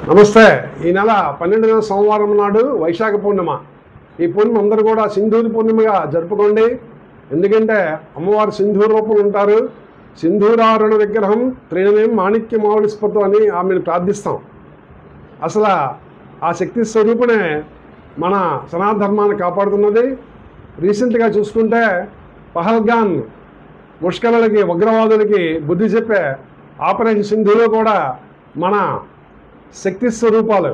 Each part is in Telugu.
నమస్తే. ఈ నెల 12వ సోమవారం నాడు వైశాఖ పూర్ణిమ. ఈ పూర్ణిమ అందరూ కూడా సింధూరి పూర్ణిమగా జరుపుకోండి. ఎందుకంటే అమ్మవారు సింధూర రూపంలో ఉంటారు. సింధూరారుణ విగ్రహం త్రిణయం మాణిక్య మౌళిస్పతం అని ఆమెను ప్రార్థిస్తాం. అసలు ఆ శక్తి స్వరూపునే మన సనాతన ధర్మాన్ని కాపాడుతున్నది. రీసెంట్గా చూసుకుంటే పహల్గాన్ ముష్కరులకి ఉగ్రవాదులకి బుద్ధి చెప్పే ఆపరేషన్ సింధూలో కూడా మన శక్తి స్వరూపాలు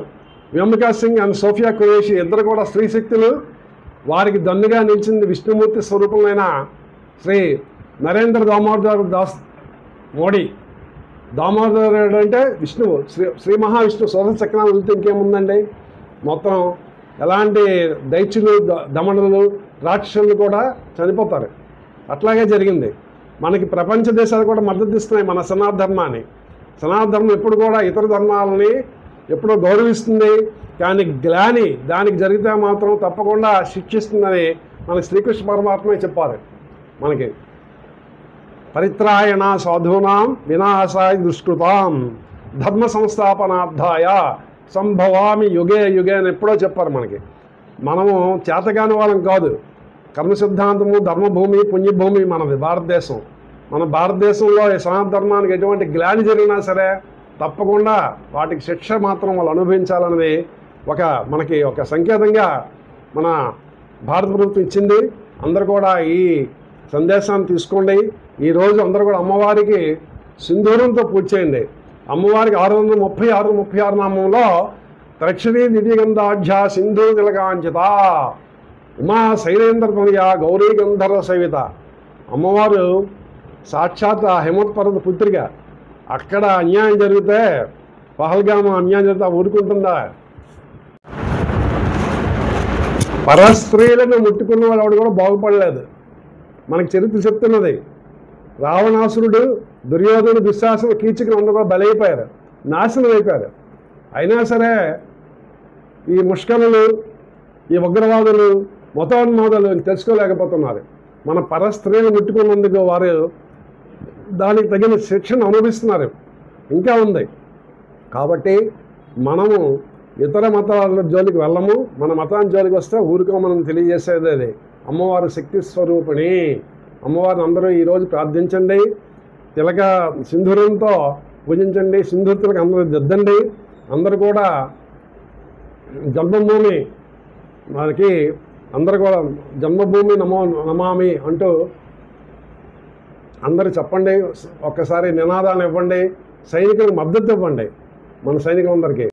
వ్యోమికా సింగ్ అండ్ సోఫియా ఖురేషి ఇద్దరు కూడా స్త్రీ శక్తులు. వారికి దన్నుగా నిలిచింది విష్ణుమూర్తి స్వరూపమైన శ్రీ నరేంద్ర దామోదర్ దాస్ మోడీ. దామోదరుడు అంటే విష్ణువు, శ్రీ మహావిష్ణువు. సోదర చక్రాలు వెళ్తే ఇంకేముందండి, మొత్తం ఎలాంటి దైత్యులు దమనులు రాక్షసులు కూడా చనిపోతారు. అట్లాగే జరిగింది. మనకి ప్రపంచ దేశాలు కూడా మద్దతు ఇస్తున్నాయి మన సనాతన ధర్మాన్ని. సనాతన ధర్మం ఎప్పుడు కూడా ఇతర ధర్మాలని ఎప్పుడో గౌరవిస్తుంది, కానీ గ్లాని దానికి జరిగితే మాత్రం తప్పకుండా శిక్షిస్తుందని మనకి శ్రీకృష్ణ పరమాత్మే చెప్పారు. మనకి పరిత్రాయణ సాధూనాం వినాశాయ దుష్కృతాం ధర్మ సంస్థాపనార్థాయ సంభవామి యుగే యుగే అని ఎప్పుడో చెప్పారు. మనము చేతగాని వాళ్ళం కాదు. కర్మ సిద్ధాంతము, ధర్మభూమి, పుణ్యభూమి మనది భారతదేశం. మన భారతదేశంలో ఈ సనాతన ధర్మానికి ఎటువంటి గ్లాని జరిగినా సరే తప్పకుండా వాటికి శిక్ష మాత్రం వాళ్ళు అనుభవించాలనేది మనకి ఒక సంకేతంగా మన భారత ప్రభుత్వం ఇచ్చింది. అందరూ కూడా ఈ సందేశాన్ని తీసుకోండి. ఈరోజు అందరూ కూడా అమ్మవారికి సింధూరంతో పూజ చేయండి. అమ్మవారికి 636 నామంలో త్రక్షరీ దివ్యగంధాఢ్య సింధూ తిలకాంచిత ఉమా శైలేంద్ర తనయ గౌరీ గంధర్వ సేవిత. అమ్మవారు సాక్షాత్ హిమోత్పర్వత పుత్రిక. అక్కడ అన్యాయం జరిగితే, పహల్గామ అన్యాయం జరిగితే ఊరుకుంటుందా? పరస్త్రీలను ముట్టుకున్న వాడు ఆవిడ కూడా బాగుపడలేదు. మనకి చరిత్ర చెప్తున్నది. రావణాసురుడు, దుర్యోధనుడు, దుశ్శాసనుడు, కీచకులు అందరూ కూడా బలైపోయారు, నాశనం అయిపోయారు. అయినా సరే ఈ ముష్కరులు, ఈ ఉగ్రవాదులు, మతోన్మాదులు తెలుసుకోలేకపోతున్నారు. మన పరస్త్రీలను ముట్టుకున్నందుకు వారు దానికి తగిన శిక్షను అనుభవిస్తున్నారు. ఇంకా ఉంది. కాబట్టి మనము ఇతర మతాల జోలికి వెళ్ళము. మన మతాన్ని జోలికి వస్తే మనం తెలియజేసేది అది. అమ్మవారి శక్తి స్వరూపిణి. అమ్మవారిని అందరూ ఈరోజు ప్రార్థించండి. తిలక సింధూరంతో పూజించండి. సింధూర తిలక అందరూ దిద్దండి. అందరూ కూడా జన్మభూమి మనకి అందరూ కూడా జన్మభూమి నమామి అంటూ అందరూ చెప్పండి. ఒక్కసారి నినాదాన్ని ఇవ్వండి. సైనికులకు మద్దతు ఇవ్వండి. మన సైనికులందరికీ